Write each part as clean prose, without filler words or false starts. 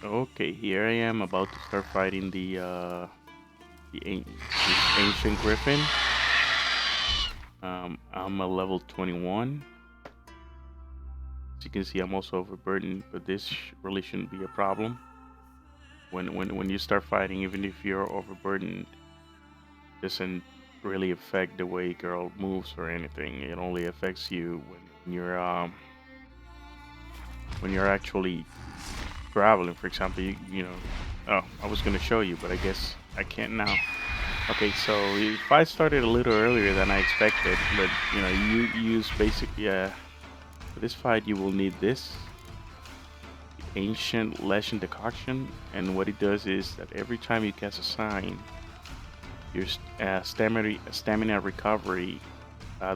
Okay, here I am about to start fighting this ancient griffin. I'm a level 21. As you can see, I'm also overburdened, but this really shouldn't be a problem. When you start fighting, even if you're overburdened, doesn't really affect the way girl moves or anything. It only affects you when you're actually traveling. For example, oh, I was gonna show you, but I guess I can't now. Okay, so if I started a little earlier than I expected, but you use basically, for this fight you will need this ancient legend decoction, and what it does is that every time you cast a sign, your stamina recovery,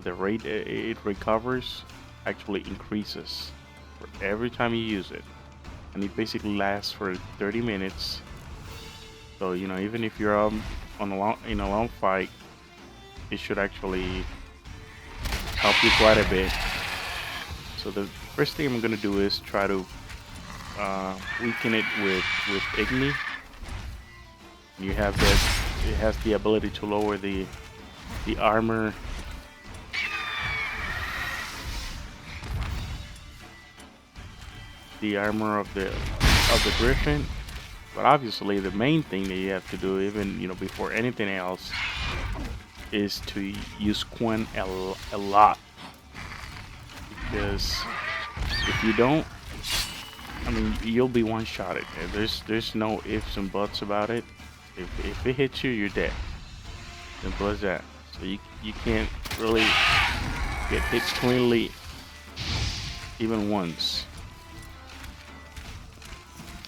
the rate it recovers actually increases for every time you use it, and it basically lasts for 30 minutes. So even if you're on a long fight, it should actually help you quite a bit. So the first thing I'm gonna do is try to weaken it with Igni. You have that; it has the ability to lower the armor, of the Griffin. But obviously, the main thing that you have to do, even before anything else, is to use Quen a lot, because if you don't, I mean, you'll be one-shotted. There's no ifs and buts about it. If it hits you, you're dead. Simple as that. So you can't really get hit cleanly even once.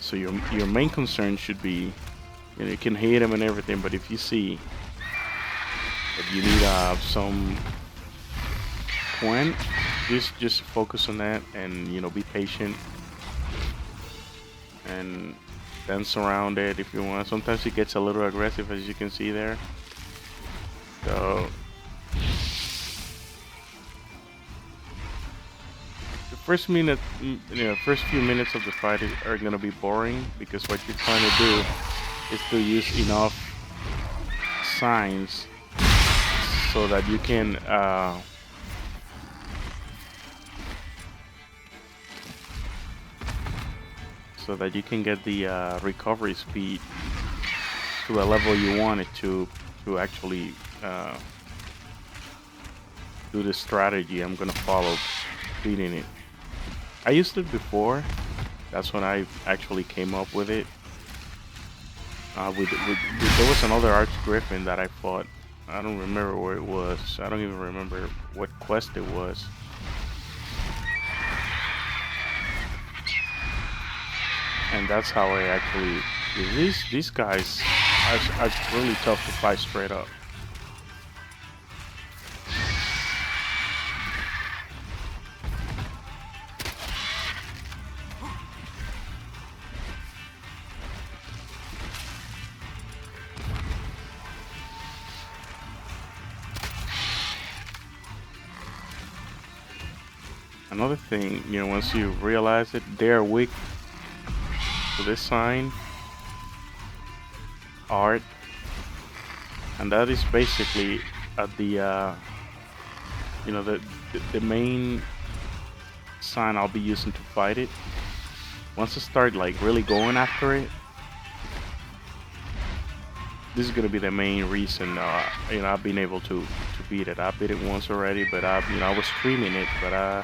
So your main concern should be, you can hit him and everything, but if you see that you need some Quen, just focus on that, and be patient and dance around it if you want. Sometimes it gets a little aggressive, as you can see there. So the first few minutes of the fight are gonna be boring, because what you're trying to do is to use enough signs so that you can get the recovery speed to a level you want it to actually do the strategy I'm gonna follow beating it. I used it before. That's when I actually came up with it. There was another ArchGriffin that I fought. I don't remember where it was. I don't even remember what quest it was. And that's how I actually. These guys are really tough to fight straight up. Another thing, once you realize it, they're weak to this sign, art, and that is basically at the main sign I'll be using to fight it. Once I start like really going after it, this is gonna be the main reason I've been able to beat it. I beat it once already, but I was streaming it, but I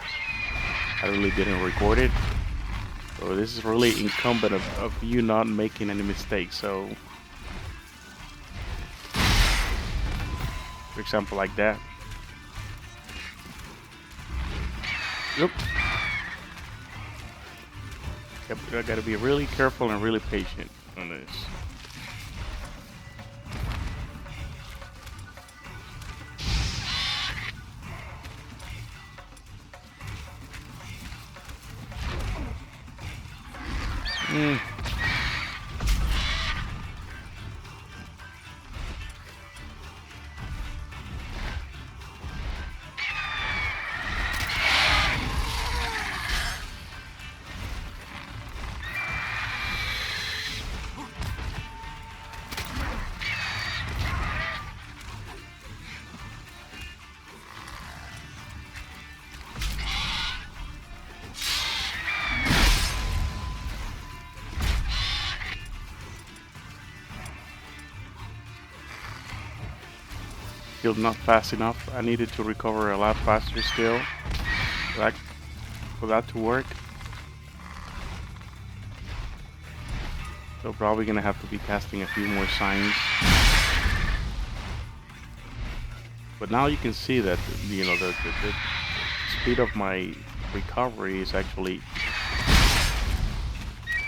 really didn't record it. So this is really incumbent of you not making any mistakes. So, for example, like that. Yep. I gotta be really careful and really patient on this. Mm. still not fast enough. I needed to recover a lot faster still for that to work. So probably gonna have to be casting a few more signs. But now you can see that, you know, the speed of my recovery is actually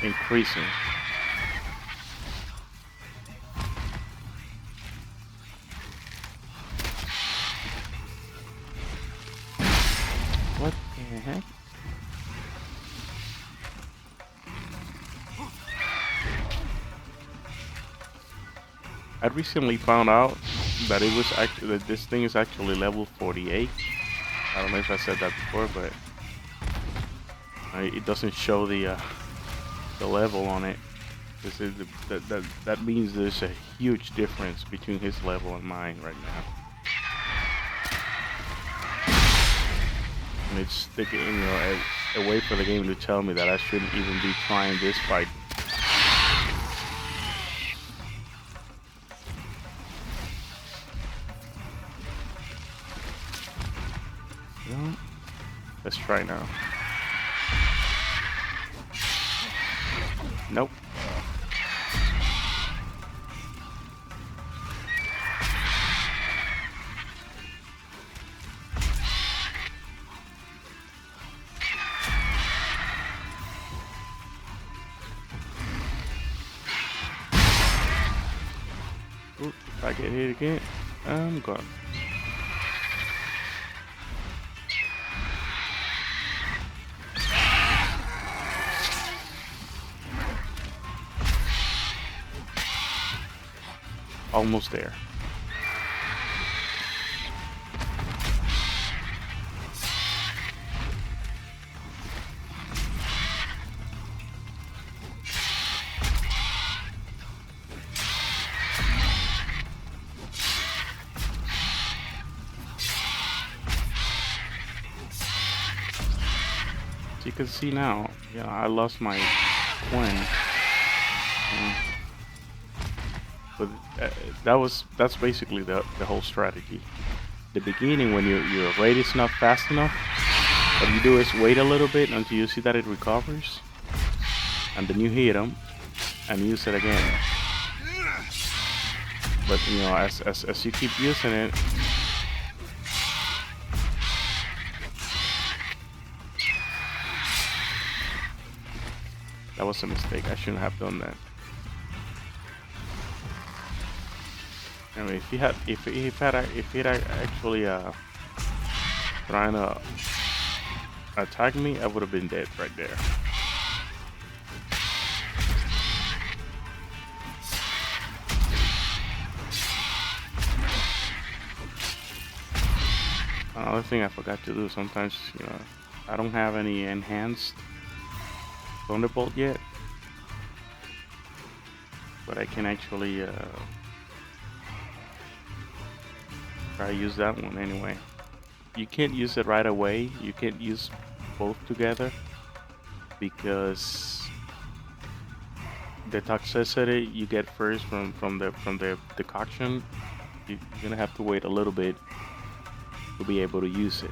increasing. What the heck? I recently found out that it was actually that this thing is actually level 48. I don't know if I said that before, but it doesn't show the level on it. That means there's a huge difference between his level and mine right now. And it's sticking, you know, a way for the game to tell me that I shouldn't even be trying this fight. Let's try now. Nope. Ooh, if I get hit again, I'm gone. Almost there. As you can see now, yeah, I lost my coin. But that's basically the whole strategy. The beginning, when your rate is not fast enough, what you do is wait a little bit until you see that it recovers, and then you hit them and use it again. But you know, as you keep using it, that was a mistake. I shouldn't have done that. I mean, if he had actually trying to attack me, I would have been dead right there. Another thing I forgot to do, sometimes, you know, I don't have any enhanced Thunderbolt yet, but I can actually try to use that one anyway. You can't use it right away. You can't use both together because the toxicity you get first from the decoction, you're gonna have to wait a little bit to be able to use it.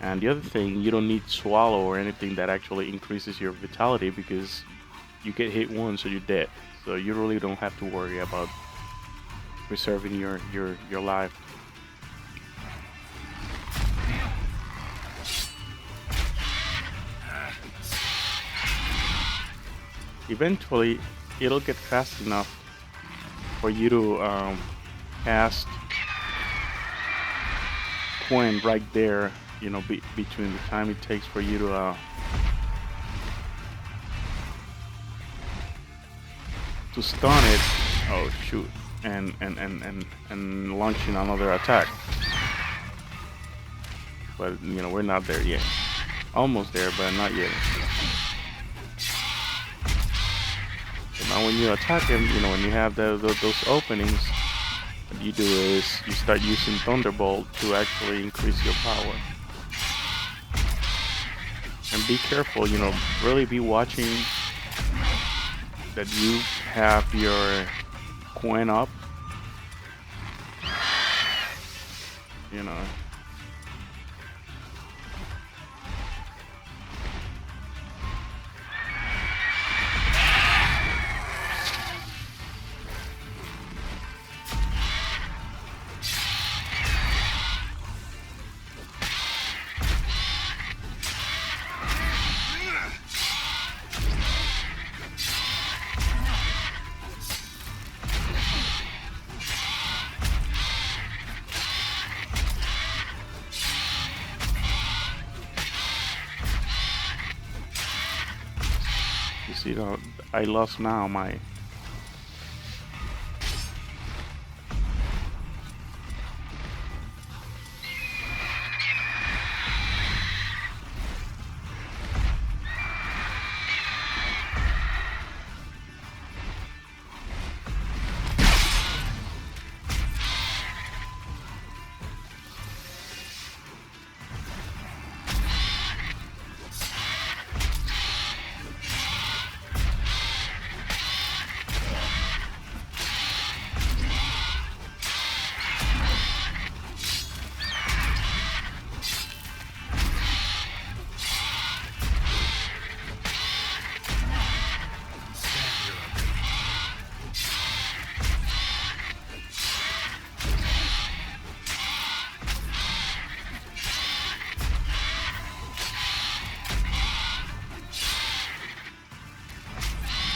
And the other thing, you don't need swallow or anything that actually increases your vitality, because you get hit once so you're dead. So you really don't have to worry about preserving your life. Eventually, it'll get fast enough for you to cast coin right there, you know, between the time it takes for you to stun it, oh shoot, and launching another attack. But you know, we're not there yet. Almost there, but not yet. So now when you attack him, you know, when you have those openings, what you do is you start using Thunderbolt to actually increase your power. And be careful, you know, really be watching that you have your coin up, you know. You see, I lost now my.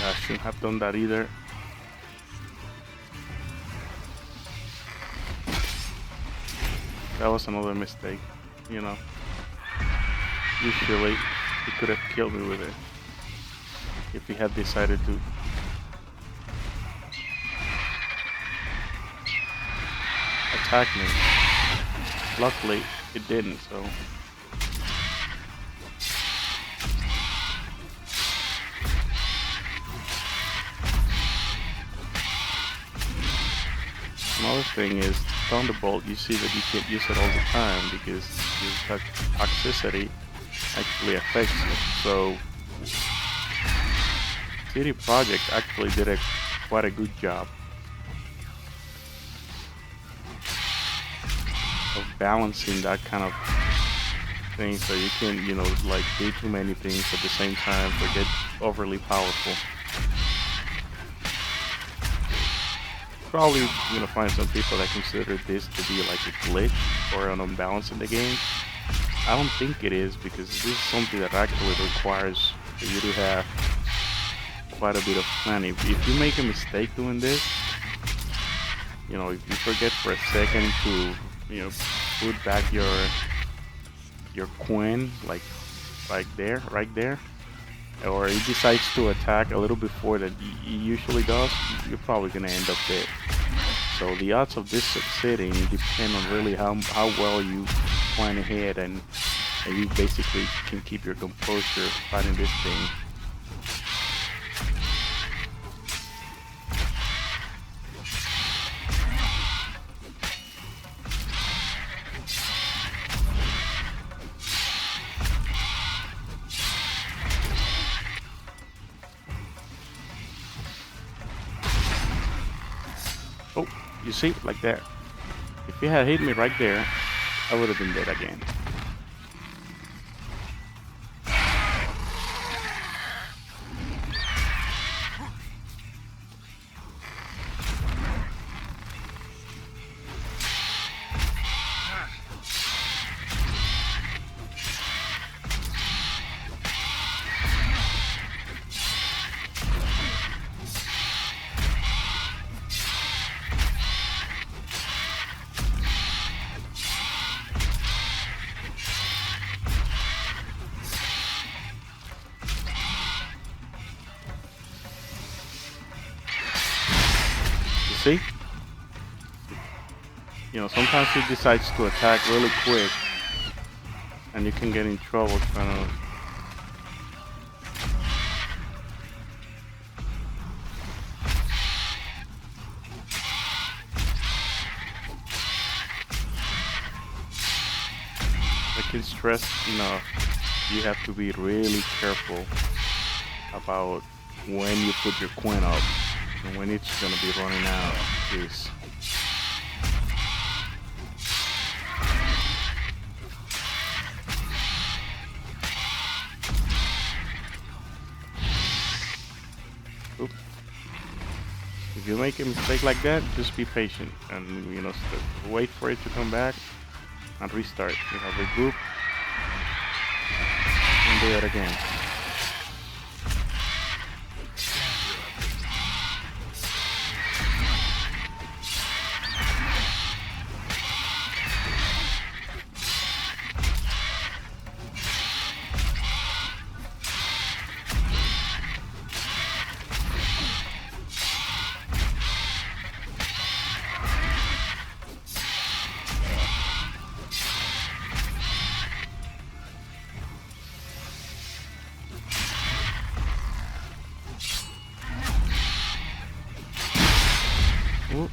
I shouldn't have done that either. That was another mistake, you know. Usually, he could have killed me with it if he had decided to. Attack me. Luckily, it didn't, so. Another thing is Thunderbolt. You see that you can't use it all the time because your toxicity actually affects it. So CD Projekt actually did quite a good job of balancing that kind of thing, so you can, you know, like do too many things at the same time or get overly powerful. Probably gonna find some people that consider this to be like a glitch or an imbalance in the game. I don't think it is, because this is something that actually requires for you to have quite a bit of planning. If you make a mistake doing this, you know, if you forget for a second to, you know, put back your coin like right there, or he decides to attack a little before that he usually does, you're probably gonna end up dead. So the odds of this succeeding depend on really how well you plan ahead and you basically can keep your composure fighting this thing. Oh, you see, like that. If he had hit me right there, I would have been dead again. See? You know, sometimes he decides to attack really quick and you can get in trouble trying to. I can stress, you know, you have to be really careful about when you put your coin up and when it's gonna be running out, because If you make a mistake like that, just be patient and wait for it to come back and restart. Regroup and do it again. Ooh.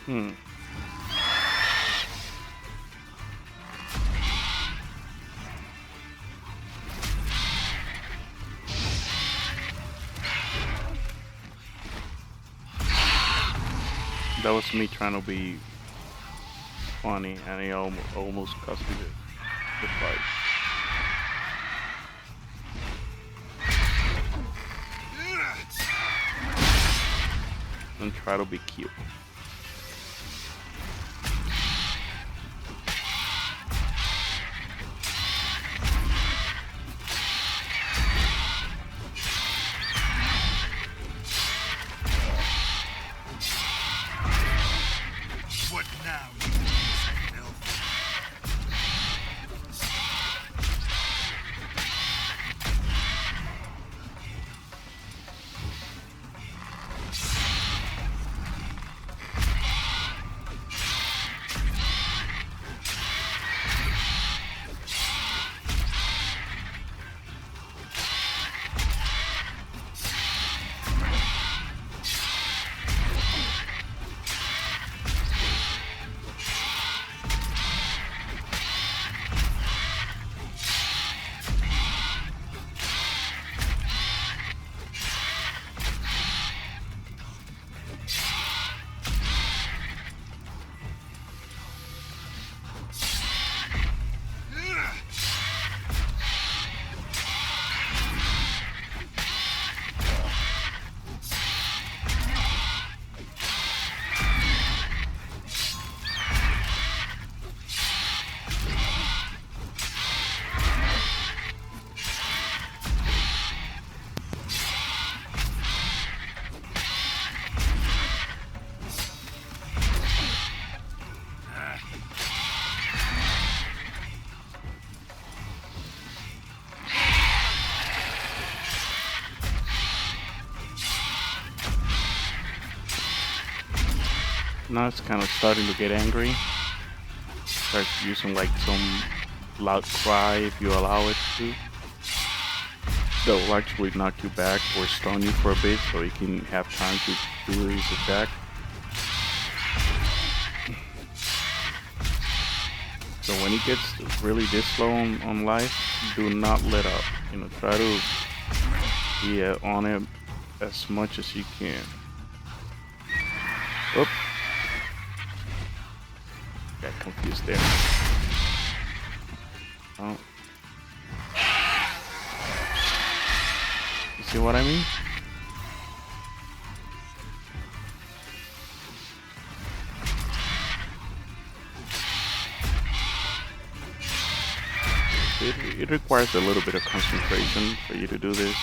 Hmm. That was me trying to be funny, and he almost cost me the fight. And try to be cute. What now, you piece of filth? Now it's kind of starting to get angry. Starts using like some loud cry if you allow it to. That will actually knock you back or stun you for a bit so you can have time to do his attack. So when he gets really this low on life, do not let up. Try to be on him as much as you can. Oop. Got confused there. Oh. You see what I mean? it requires a little bit of concentration for you to do this.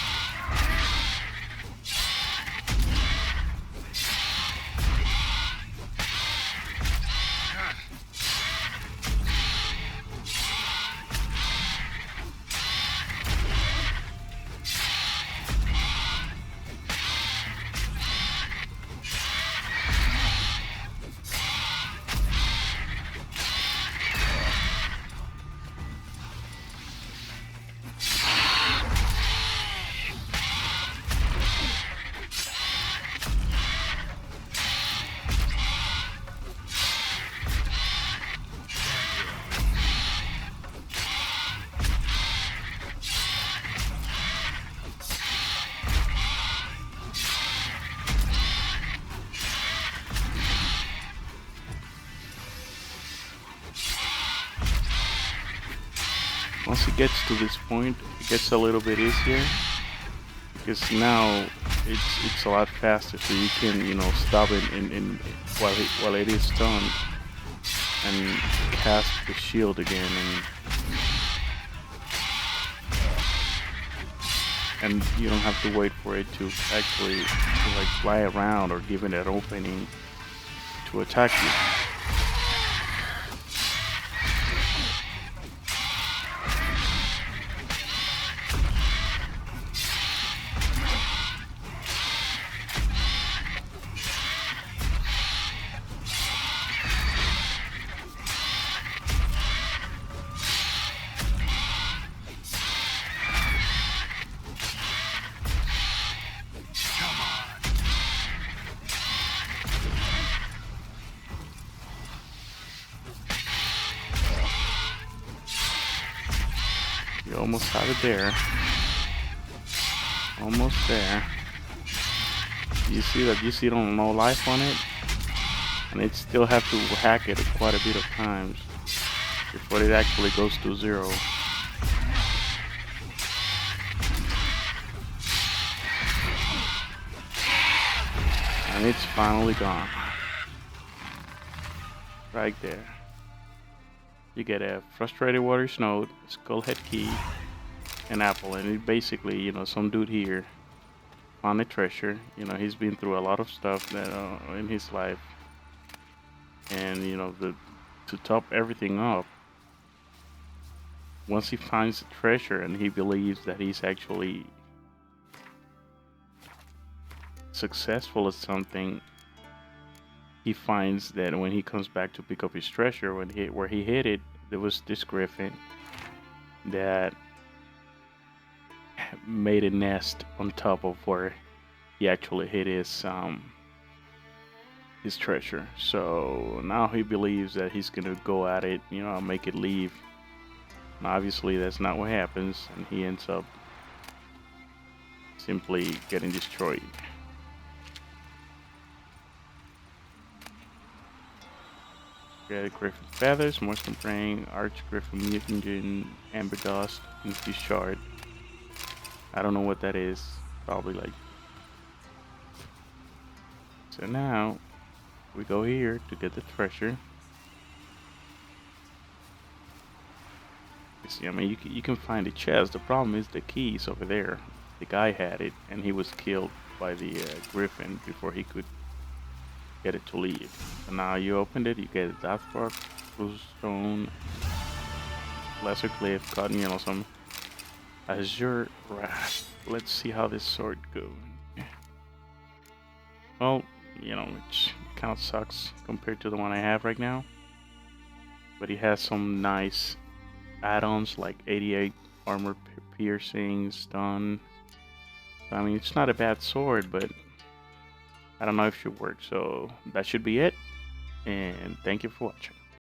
Once it gets to this point, it gets a little bit easier because now it's a lot faster. So you can stop it in while it is stunned and cast the shield again and you don't have to wait for it to actually like fly around or give it an opening to attack you. You almost have it there. Almost there. You see that you see no life on it? And it still have to hack it quite a bit of times before it actually goes to 0. And it's finally gone. Right there. You get a frustrated water snout, skullhead key, an apple, and it basically, some dude here found a treasure. He's been through a lot of stuff that in his life, and to top everything up, once he finds the treasure and he believes that he's actually successful at something, he finds that when he comes back to pick up his treasure, where he hid it, there was this griffin that made a nest on top of where he actually hid his treasure. So now he believes that he's gonna go at it, make it leave. And obviously that's not what happens, and he ends up simply getting destroyed. Griffin feathers, moisture brain, ArchGriffin mutagen, amber dust, infused shard. I don't know what that is. Probably like. So now we go here to get the treasure. You see, I mean, you can find the chest. The problem is the keys over there. The guy had it, and he was killed by the griffin before he could get it to leave. So now you opened it, you get a Deathbark, Bluestone, Lesser Cliff, Cotton Yellow, some Azure Wrath. Let's see how this sword goes. Well, it kind of sucks compared to the one I have right now. But he has some nice add-ons like 88 armor piercing, stun. I mean, it's not a bad sword, but I don't know if it should work. So that should be it. And thank you for watching.